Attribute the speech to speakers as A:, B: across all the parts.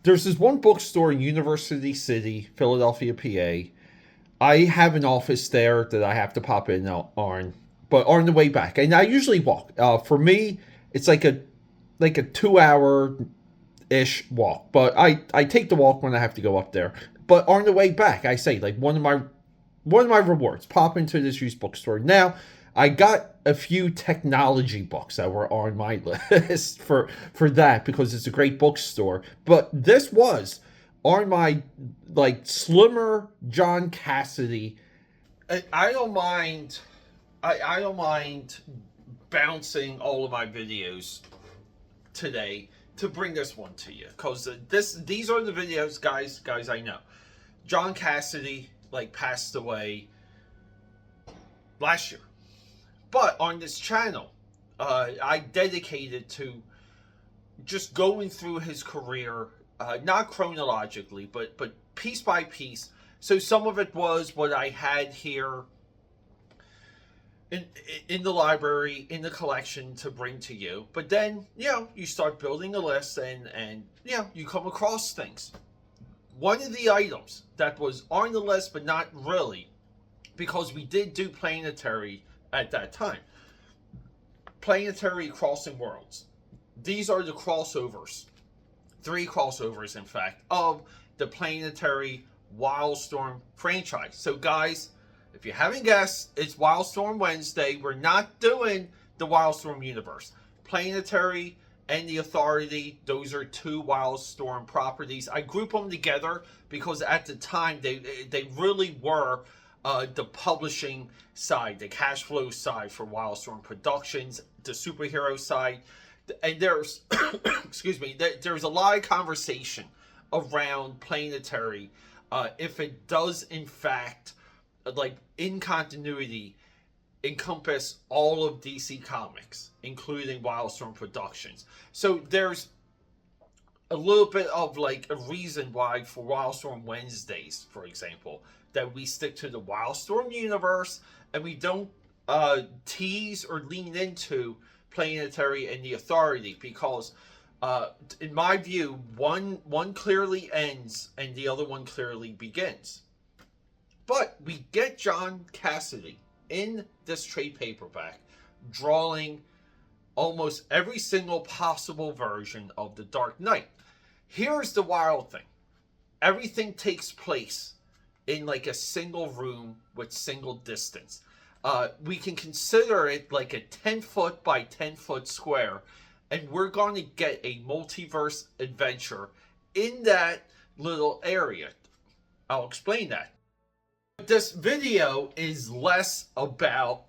A: there's this one bookstore in University City, Philadelphia, PA. I have an office there that I have to pop in on, but on the way back, and I usually walk. For me, it's like a 2 hour ish walk, but I take the walk when I have to go up there. But on the way back, I say like one of my rewards, pop into this used bookstore. Now, I got a few technology books that were on my list for that because it's a great bookstore. But this was on my like slimmer John Cassaday. I don't mind. I don't mind bouncing all of my videos today to bring this one to you because these are the videos, guys. I know John Cassaday like passed away last year, but on this channel, I dedicated to just going through his career, not chronologically, but piece by piece. So some of it was what I had here in the library, in the collection to bring to you. But then, you start building a list and you come across things. One of the items that was on the list, but not really, because we did do Planetary at that time. Planetary Crossing Worlds. These are the crossovers. 3 crossovers, in fact, of the Planetary Wildstorm franchise. So, guys, if you haven't guessed, it's Wildstorm Wednesday. We're not doing the Wildstorm universe. Planetary and the Authority, those are 2 Wildstorm properties. I group them together because at the time they really were the publishing side, the cash flow side for Wildstorm Productions, the superhero side. And there's, excuse me, there's a lot of conversation around Planetary if it does in fact, like in continuity, encompass all of DC Comics, including Wildstorm Productions. So there's a little bit of like a reason why for Wildstorm Wednesdays, for example, that we stick to the Wildstorm universe and we don't tease or lean into Planetary and the Authority because in my view, one clearly ends and the other one clearly begins. But we get John Cassaday in this trade paperback drawing almost every single possible version of the Dark Knight. Here's the wild thing. Everything takes place in like a single room with single distance. We can consider it like a 10-foot by 10-foot square, and we're going to get a multiverse adventure in that little area. I'll explain that. This video is less about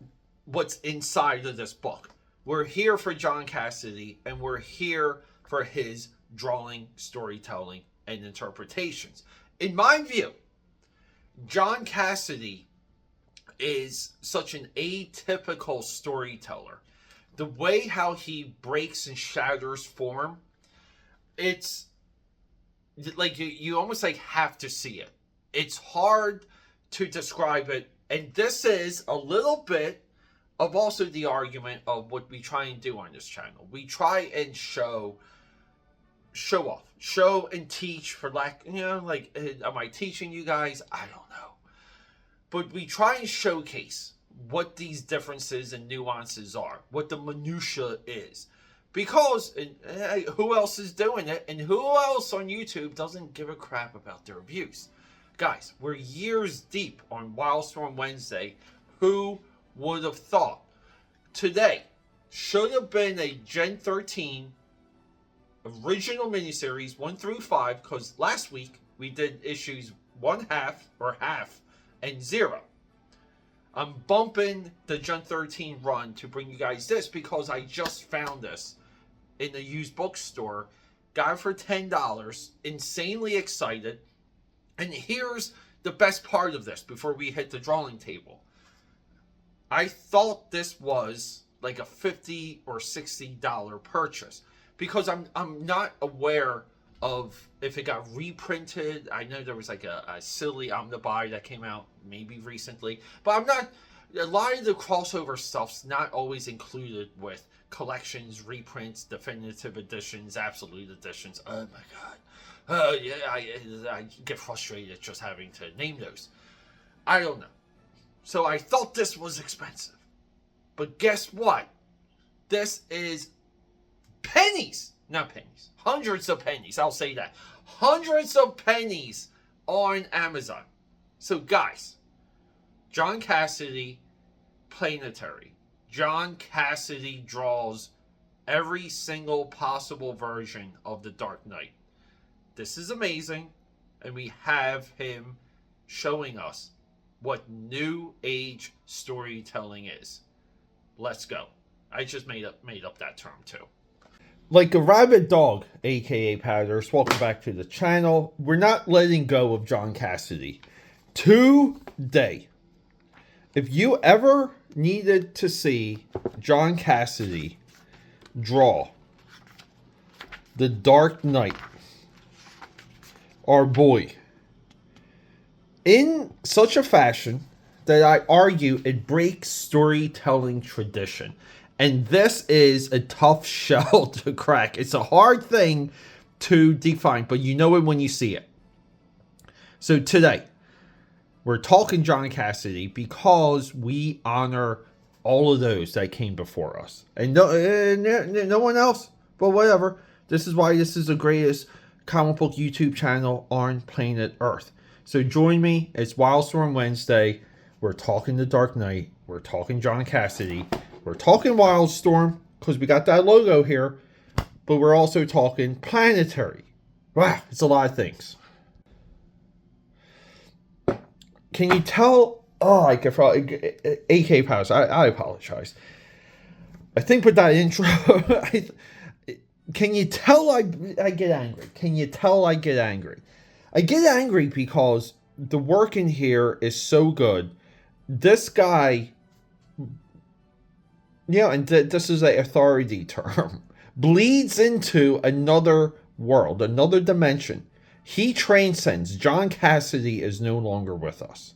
A: what's inside of this book. We're here for John Cassaday, and we're here for his drawing, storytelling, and interpretations. In my view, John Cassaday is such an atypical storyteller. The way how he breaks and shatters form, it's like you almost like have to see it. It's hard to describe it, and this is a little bit of also the argument of what we try and do on this channel. We try and show off, show and teach, for lack, like, am I teaching you guys? I don't know. But we try and showcase what these differences and nuances are, what the minutia is. Because who else is doing it, and who else on YouTube doesn't give a crap about their reviews? Guys, we're years deep on Wildstorm Wednesday. Who would have thought? Today should have been a Gen 13 original miniseries 1 through 5, because last week we did issues 1/2 and 0. I'm bumping the Gen 13 run to bring you guys this because I just found this in the used bookstore. Got it for $10. Insanely excited. And here's the best part of this before we hit the drawing table. I thought this was like a $50 or $60 purchase because I'm not aware of if it got reprinted. I know there was like a silly omnibuy that came out maybe recently, but I'm not. A lot of the crossover stuff's not always included with collections, reprints, definitive editions, absolute editions. Oh my god. Yeah, I get frustrated just having to name those. I don't know. So I thought this was expensive. But guess what? This is pennies. Not pennies. Hundreds of pennies. I'll say that. Hundreds of pennies on Amazon. So guys, John Cassaday, Planetary. John Cassaday draws every single possible version of the Dark Knight. This is amazing, and we have him showing us what new age storytelling is. Let's go. I just made up that term too. Like a rabid dog, aka Padders, welcome back to the channel. We're not letting go of John Cassaday. Today, if you ever needed to see John Cassaday draw the Dark Knight, our boy, in such a fashion that I argue it breaks storytelling tradition. And this is a tough shell to crack. It's a hard thing to define, but you know it when you see it. So today, we're talking John Cassaday because we honor all of those that came before us. And no one else, but whatever. This is why this is the greatest comic book YouTube channel on planet Earth. So join me. It's Wildstorm Wednesday. We're talking The Dark Knight. We're talking John Cassaday. We're talking Wildstorm because we got that logo here. But we're also talking Planetary. Wow, it's a lot of things. Can you tell? Oh, I can probably AKAPAD. I apologize. I think with that intro, can you tell I get angry? Can you tell I get angry? I get angry because the work in here is so good. This guy, and this is an authority term, bleeds into another world, another dimension. He transcends. John Cassaday is no longer with us.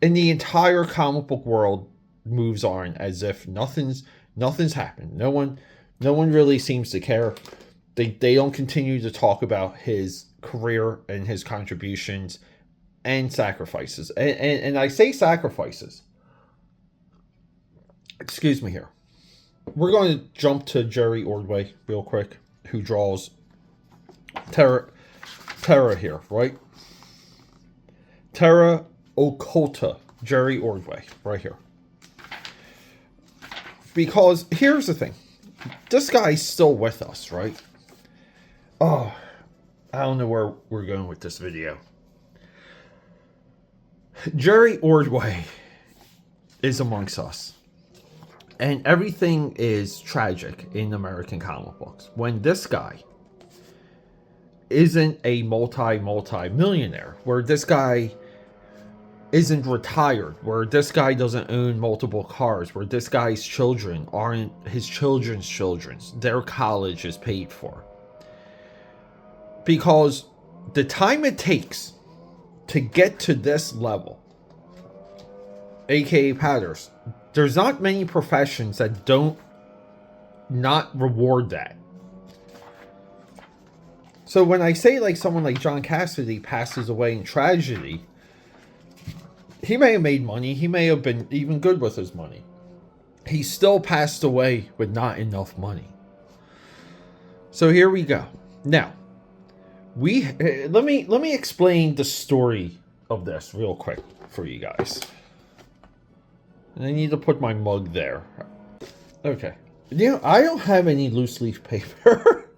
A: And the entire comic book world moves on as if nothing's happened. No one really seems to care. They don't continue to talk about his career and his contributions and sacrifices. And I say sacrifices. Excuse me here. We're going to jump to Jerry Ordway real quick, who draws Terra here, right? Terra Occulta, Jerry Ordway, right here. Because here's the thing. This guy's still with us, right? Oh, I don't know where we're going with this video. Jerry Ordway is amongst us. And everything is tragic in American comic books. When this guy isn't a multi-millionaire, where this guy isn't retired, where this guy doesn't own multiple cars, where this guy's children aren't his children's children, their college is paid for. Because the time it takes to get to this level, aka Padders, there's not many professions that don't not reward that. So when I say like someone like John Cassaday passes away in tragedy, he may have made money. He may have been even good with his money. He still passed away with not enough money. So here we go. Now, let me explain the story of this real quick for you guys. And I need to put my mug there. Okay. I don't have any loose leaf paper.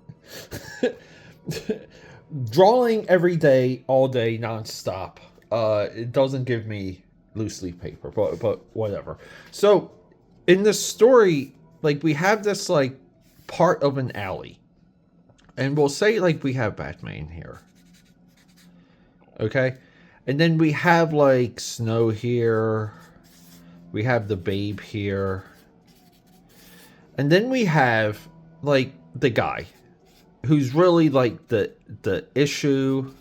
A: Drawing every day, all day, nonstop. It doesn't give me loose leaf paper, but whatever. So in this story, like we have this like part of an alley, and we'll say like we have Batman here, okay, and then we have like Snow here, we have the Babe here, and then we have like the guy who's really like the issue.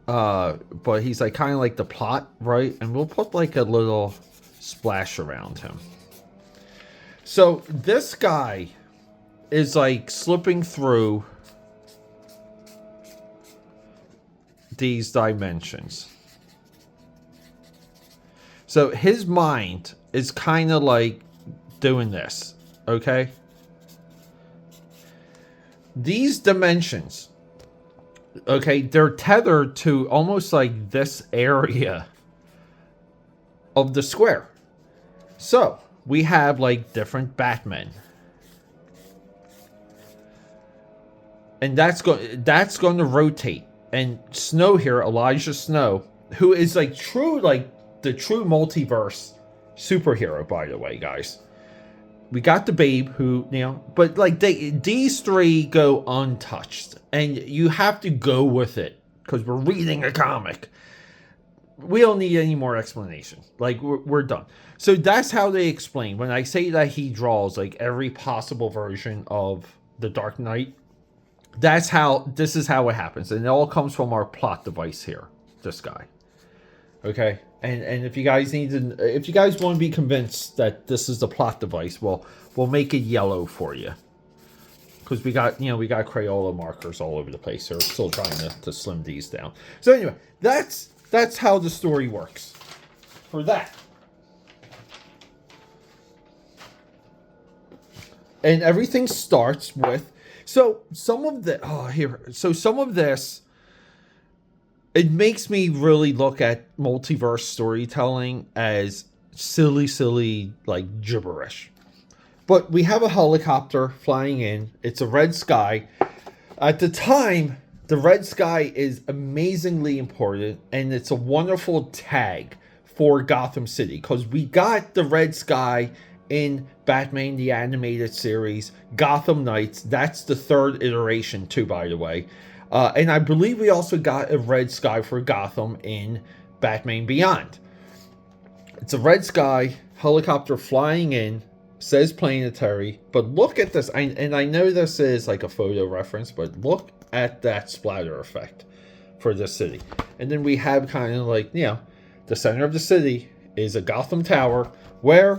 A: But he's like kind of like the plot, right? And we'll put like a little splash around him. So this guy is like slipping through these dimensions. So his mind is kind of like doing this, okay? These dimensions, okay, they're tethered to almost like this area of the square. So we have like different Batmen. And that's going to rotate. And Snow here, Elijah Snow, who is like the true multiverse superhero, by the way, guys. We got the Babe, who, you know, but like these three go untouched, and you have to go with it because we're reading a comic. We don't need any more explanation. Like we're done. So that's how they explain when I say that he draws like every possible version of the Dark Knight. This is how it happens, and it all comes from our plot device here. This guy, okay. And if you guys want to be convinced that this is the plot device, well, we'll make it yellow for you. Because we got Crayola markers all over the place. So we're still trying to slim these down. So anyway, that's how the story works. For that. And everything starts with some of this. It makes me really look at multiverse storytelling as silly, like gibberish. But we have a helicopter flying in. It's a red sky. At the time, the red sky is amazingly important, and it's a wonderful tag for Gotham City, because we got the red sky in Batman the Animated Series, Gotham Knights. That's the third iteration too, by the way. And I believe we also got a red sky for Gotham in Batman Beyond. It's a red sky, helicopter flying in, says Planetary, but look at this. And I know this is like a photo reference, but look at that splatter effect for the city. And then we have kind of like, you know, the center of the city is a Gotham Tower where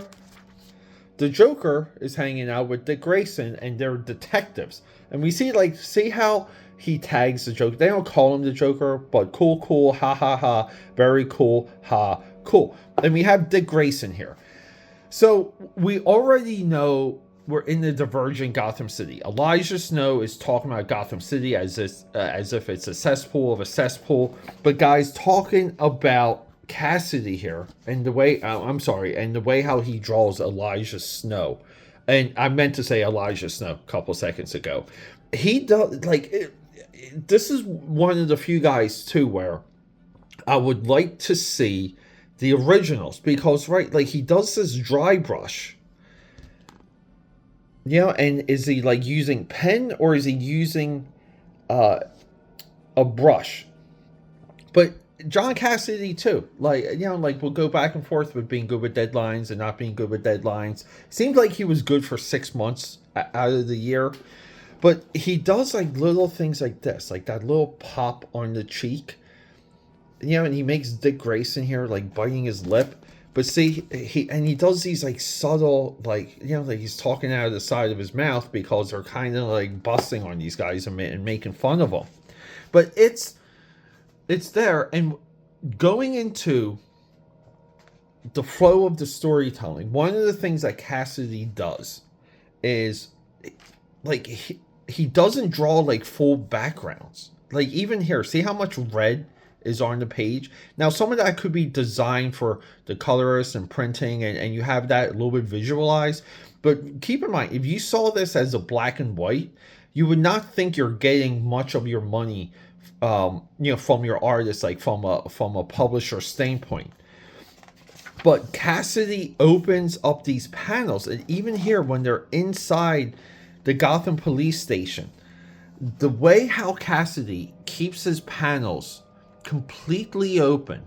A: the Joker is hanging out with Dick Grayson, and they're detectives. And we see how he tags the Joker. They don't call him the Joker, but cool, ha ha ha, very cool, ha, cool. And we have Dick Grayson here. So we already know we're in the divergent Gotham City. Elijah Snow is talking about Gotham City as if it's a cesspool of a cesspool. But guys, talking about Cassaday here, and the way how he draws Elijah Snow, and I meant to say Elijah Snow a couple seconds ago. He does this is one of the few guys too where I would like to see the originals, because like he does this dry brush, you know, and is he like using pen or is he using a brush? But John Cassaday too, like, you know, like we'll go back and forth with being good with deadlines and not being good with deadlines. Seems like he was good for 6 months out of the year, but he does like little things like this, like that little pop on the cheek, you know, and he makes Dick Grayson here like biting his lip. But see, he does these like subtle, like, you know, like he's talking out of the side of his mouth because they're kind of like busting on these guys and making fun of them. But it's there, and going into the flow of the storytelling, one of the things that Cassaday does is like he doesn't draw like full backgrounds. Like even here, see how much red is on the page? Now some of that could be designed for the colorist and printing, and you have that a little bit visualized. But keep in mind, if you saw this as a black and white, you would not think you're getting much of your money you know, from your artist, like from a publisher standpoint. But Cassaday opens up these panels, and even here when they're inside the Gotham police station, the way how Cassaday keeps his panels completely open,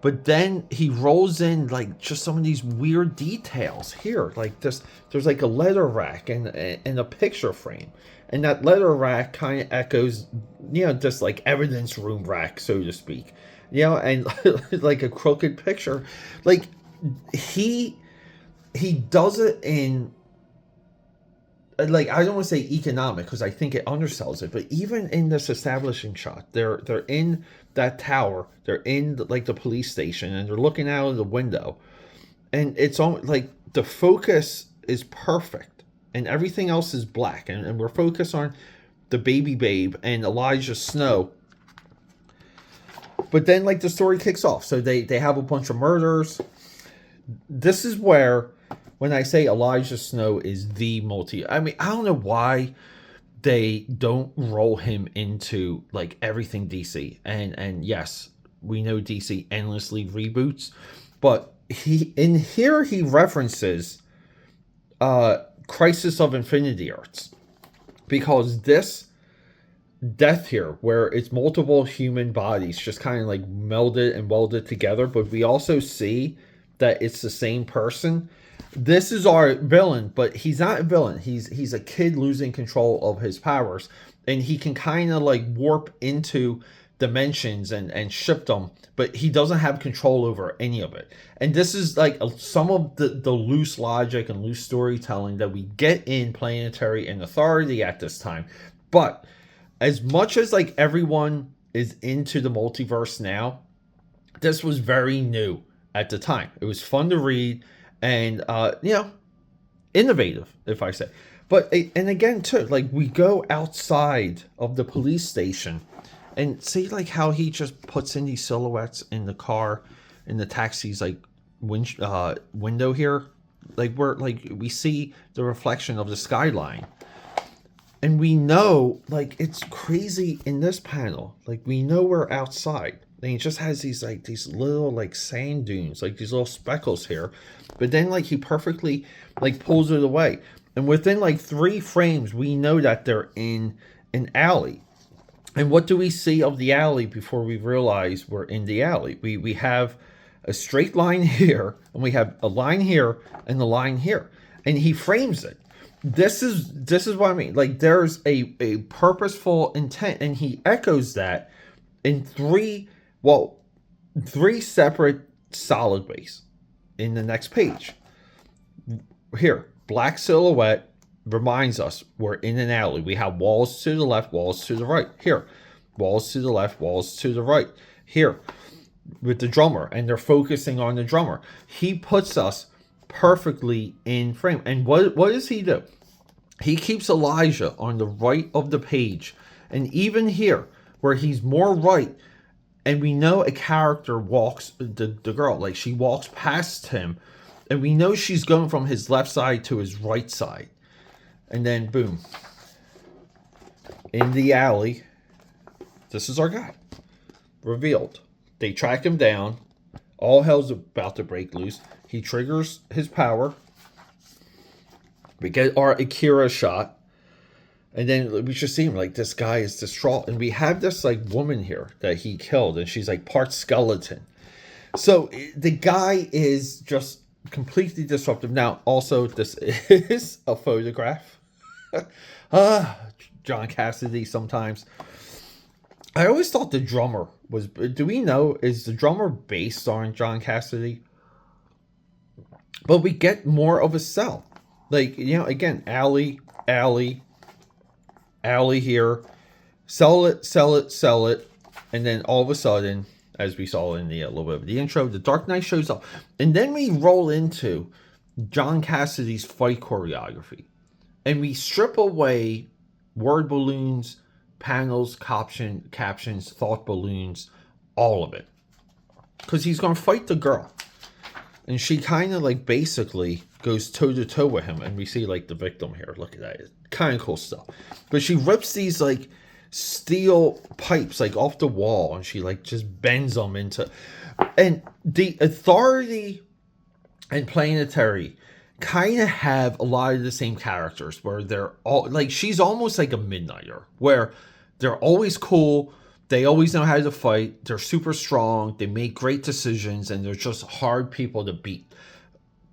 A: but then he rolls in like just some of these weird details here, like this. There's like a letter rack and a picture frame, and that letter rack kind of echoes, you know, just like evidence room rack, so to speak, you know, and like a crooked picture. Like he does it in like, I don't want to say economic because I think it undersells it, but even in this establishing shot, they're in that tower, they're in like the police station, and they're looking out of the window, and it's all like the focus is perfect, and everything else is black, and we're focused on the baby babe and Elijah Snow. But then, like, the story kicks off. So they have a bunch of murders. This is where, when I say Elijah Snow is the multi, I mean, I don't know why they don't roll him into like everything DC. And yes, we know DC endlessly reboots, but he references Crisis of Infinity Earths, because this death here, where it's multiple human bodies just kind of like melded and welded together, but we also see that it's the same person. This is our villain, but he's not a villain. He's a kid losing control of his powers, and he can kind of like warp into dimensions and shift them, but he doesn't have control over any of it. And this is like some of the loose logic and loose storytelling that we get in Planetary and Authority at this time. But as much as like everyone is into the multiverse now, this was very new at the time. It was fun to read and innovative, if I say. But and again too, like, we go outside of the police station and see like how he just puts in these silhouettes in the car, in the taxi's like window here, like where like we see the reflection of the skyline. And we know, like, it's crazy in this panel. Like, we know we're outside. And he just has these little, like, sand dunes, like these little speckles here. But then, like, he perfectly, like, pulls it away. And within, like, 3 frames, we know that they're in an alley. And what do we see of the alley before we realize we're in the alley? We have a straight line here, and we have a line here, and a line here. And he frames it. This is what I mean. Like, there's a purposeful intent, and he echoes that in 3 separate solid base in the next page. Here, black silhouette reminds us we're in an alley. We have walls to the left, walls to the right. Here, walls to the left, walls to the right. Here, with the drummer, and they're focusing on the drummer. He puts us perfectly in frame. And what does he do? He keeps Elijah on the right of the page. And even here, where he's more right, and we know a character walks, the girl, like, she walks past him, and we know she's going from his left side to his right side. And then, boom. In the alley, this is our guy. Revealed. They track him down. All hell's about to break loose. He triggers his power. We get our Akira shot. And then we just see him, like, this guy is distraught. And we have this, like, woman here that he killed. And she's, like, part skeleton. So the guy is just completely disruptive. Now, also, this is a photograph. John Cassaday sometimes. I always thought the drummer was... Do we know, is the drummer based on John Cassaday? But we get more of a cell. Like, you know, again, alley here. Sell it. And then all of a sudden, as we saw in the little bit of the intro, the Dark Knight shows up. And then we roll into John Cassaday's fight choreography. And we strip away word balloons, panels, captions, thought balloons, all of it. Because he's going to fight the girl. And she kind of, like, basically goes toe-to-toe with him. And we see, like, the victim here. Look at that. It's kind of cool stuff. But she rips these, like, steel pipes, like, off the wall. And she, like, just bends them into... And the Authority and Planetary kind of have a lot of the same characters. Where they're all... Like, she's almost like a Midnighter. Where they're always cool. They always know how to fight. They're super strong. They make great decisions. And they're just hard people to beat.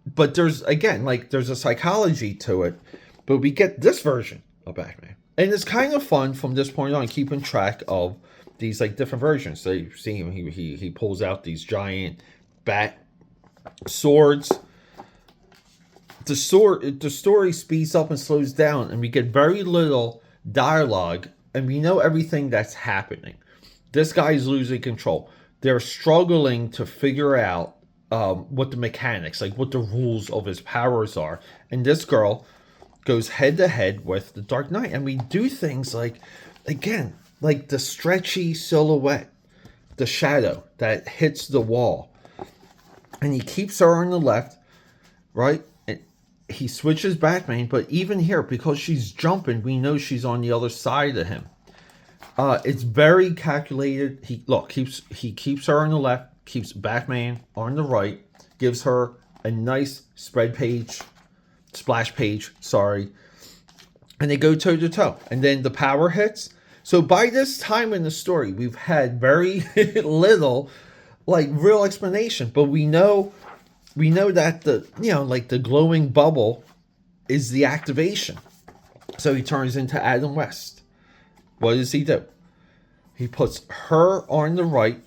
A: But there's, again, like, there's a psychology to it. But we get this version of Batman. And it's kind of fun from this point on, keeping track of these, like, different versions. So you see him, he pulls out these giant bat swords. the story speeds up and slows down, and we get very little dialogue, and we know everything that's happening. This guy's losing control. They're struggling to figure out what the mechanics, like what the rules of his powers are. And this girl goes head to head with the Dark Knight. And we do things like, again, like the stretchy silhouette, the shadow that hits the wall. And he keeps her on the left, right? And he switches Batman, but even here, because she's jumping, we know she's on the other side of him. It's very calculated. He keeps her on the left, keeps Batman on the right, gives her a nice splash page, and they go toe to toe. And then the power hits. So by this time in the story, we've had very little, like, real explanation, but we know that the glowing bubble is the activation. So he turns into Adam West. What does he do? He puts her on the right,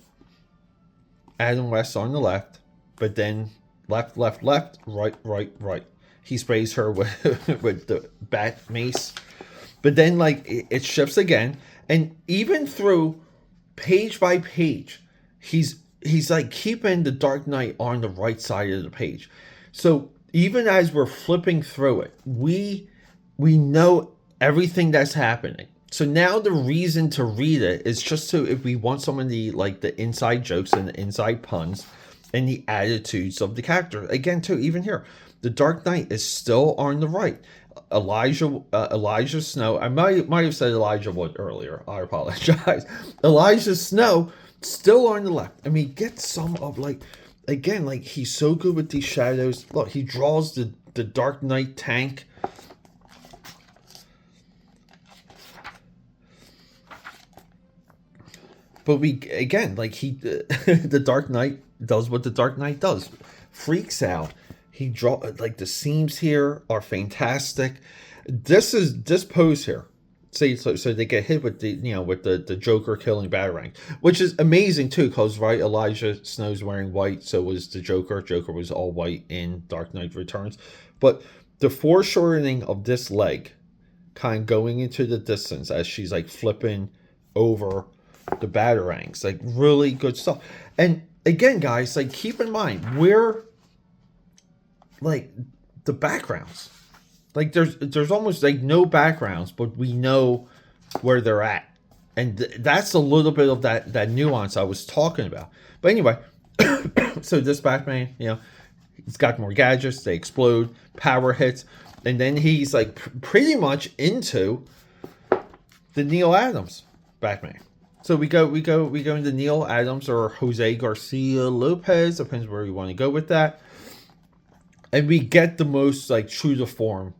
A: Adam West on the left, but then left, right. He sprays her with the bat mace. But then, like, it shifts again. And even through page by page, he's like keeping the Dark Knight on the right side of the page. So even as we're flipping through it, we know everything that's happening. So now the reason to read it is just so if we want some of the, like, the inside jokes and the inside puns and the attitudes of the character. Again, too, even here, the Dark Knight is still on the right. Elijah Snow. I might have said Elijah Wood earlier. I apologize. Elijah Snow still on the left. I mean, get some of, like, again, like, he's so good with these shadows. Look, he draws the Dark Knight tank. But the Dark Knight does what the Dark Knight does. Freaks out. He like, the seams here are fantastic. This pose here. So they get hit with the Joker killing Batarang, which is amazing too, because right, Elijah Snow's wearing white, so was the Joker. Joker was all white in Dark Knight Returns. But the foreshortening of this leg, kind of going into the distance as she's like flipping over the Batarangs, like, really good stuff. And again, guys, like, keep in mind, we're like the backgrounds, like, there's almost like no backgrounds, but we know where they're at, and that's a little bit of that nuance I was talking about. But anyway, so this Batman, he's got more gadgets, they explode, power hits, and then he's like pretty much into the Neil Adams Batman. So we go into Neil Adams or Jose Garcia Lopez, depends where you want to go with that. And we get the most, like, true to form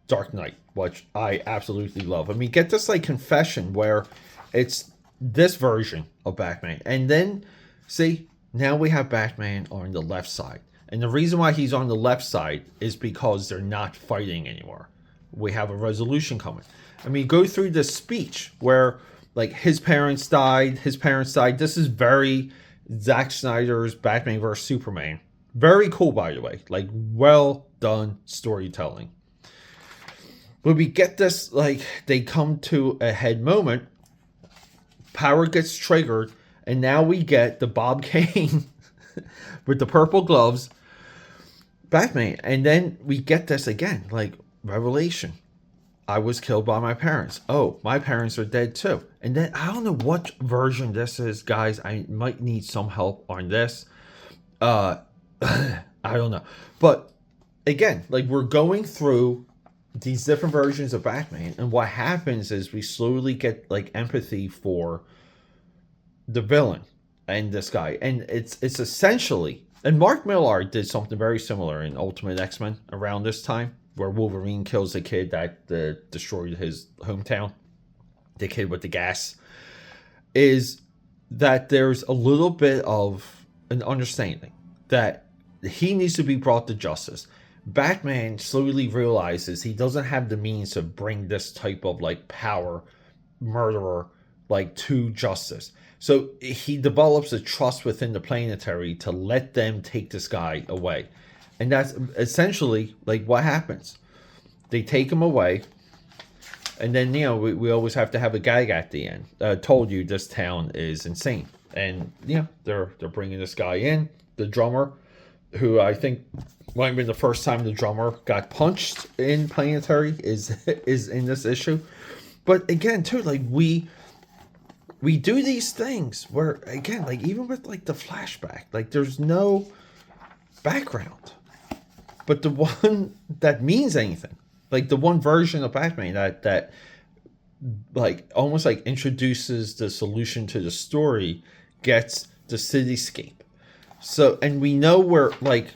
A: Dark Knight, which I absolutely love. And we get this, like, confession where it's this version of Batman. And then, see, now we have Batman on the left side. And the reason why he's on the left side is because they're not fighting anymore. We have a resolution coming. And we go through this speech where, like, his parents died. This is very Zack Snyder's Batman vs. Superman. Very cool, by the way. Like, well done storytelling. But we get this, like, they come to a head moment. Power gets triggered. And now we get the Bob Kane with the purple gloves Batman. And then we get this again, like, revelation. I was killed by my parents. Oh, my parents are dead too. And then I don't know what version this is, guys. I might need some help on this. I don't know. But again, like, we're going through these different versions of Batman, and what happens is we slowly get, like, empathy for the villain and this guy. And it's essentially, and Mark Millar did something very similar in Ultimate X-Men around this time, where Wolverine kills the kid that destroyed his hometown, the kid with the gas, is that there's a little bit of an understanding that he needs to be brought to justice. Batman slowly realizes he doesn't have the means to bring this type of, like, power murderer, like, to justice. So he develops a trust within the Planetary to let them take this guy away. And that's essentially like what happens. They take him away, and then we always have to have a gag at the end. Told you this town is insane, and they're bringing this guy in, the drummer, who I think might have been the first time the drummer got punched in Planetary is in this issue. But again, too, like we do these things where, again, like even with like the flashback, like there's no background, but the one that means anything, like the one version of Batman that like almost like introduces the solution to the story, gets the cityscape. So, and we know where, like,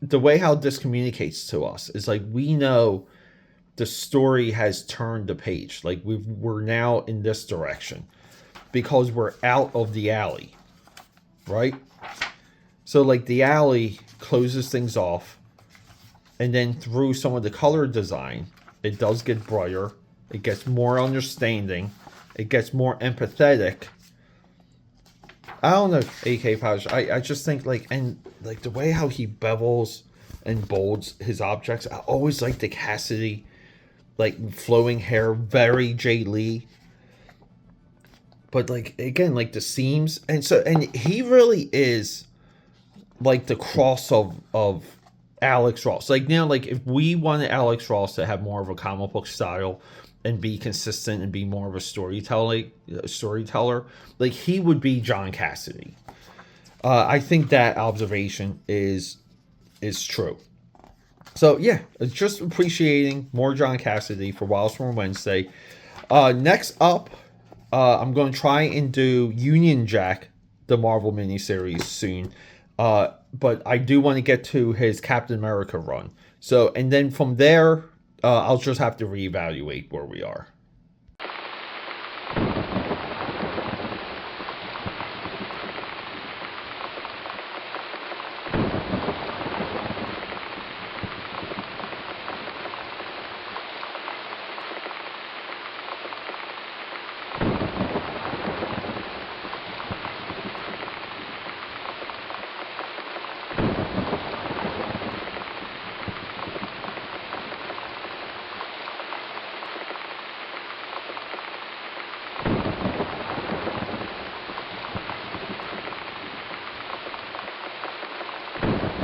A: the way how this communicates to us is like we know the story has turned the page. Like we're now in this direction because we're out of the alley, right? So like the alley closes things off, and then through some of the color design, it does get brighter. It gets more understanding. It gets more empathetic. I don't know, AKAPAD. I just think like, and like the way how he bevels and bolds his objects. I always like the Cassaday, like flowing hair, very Jay Lee. But like again, like the seams, and he really is like the cross of Alex Ross. Like like if we wanted Alex Ross to have more of a comic book style and be consistent and be more of a storyteller, like he would be John Cassaday. I think that observation is true. So yeah, just appreciating more John Cassaday for Wildstorm Wednesday. Next up, I'm going to try and do Union Jack, the Marvel miniseries, soon. But I do want to get to his Captain America run. So, and then from there, I'll just have to reevaluate where we are.